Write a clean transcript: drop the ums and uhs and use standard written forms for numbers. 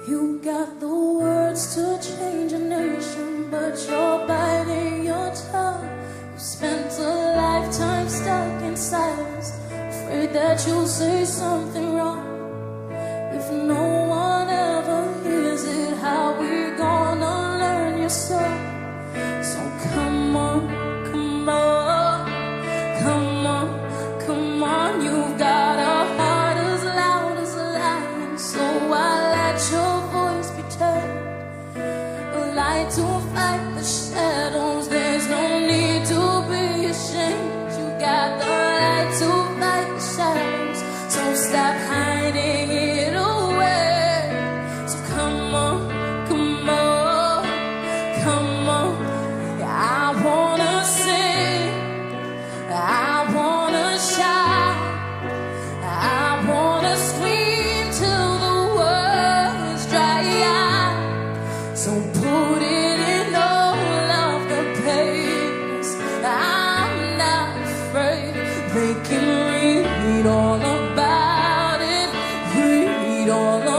You got the words to change a nation, but you're biting your tongue. You spent a lifetime stuck in silence, afraid that you'll say something wrong. If no one ever hears it, how we gonna learn your song? So come on, come on, come on, come on. You've got a heart as loud as a lion, so I let your voice be turned. A light to fight the shadows, there's no need to be ashamed. You got the light to fight the shadows, so stop hiding it away. So come on, come on, come on. I wanna sing, I wanna shout, I wanna scream till the words dry out. So put it in all of the pages, I'm not afraid. They can read all about it, read all about it.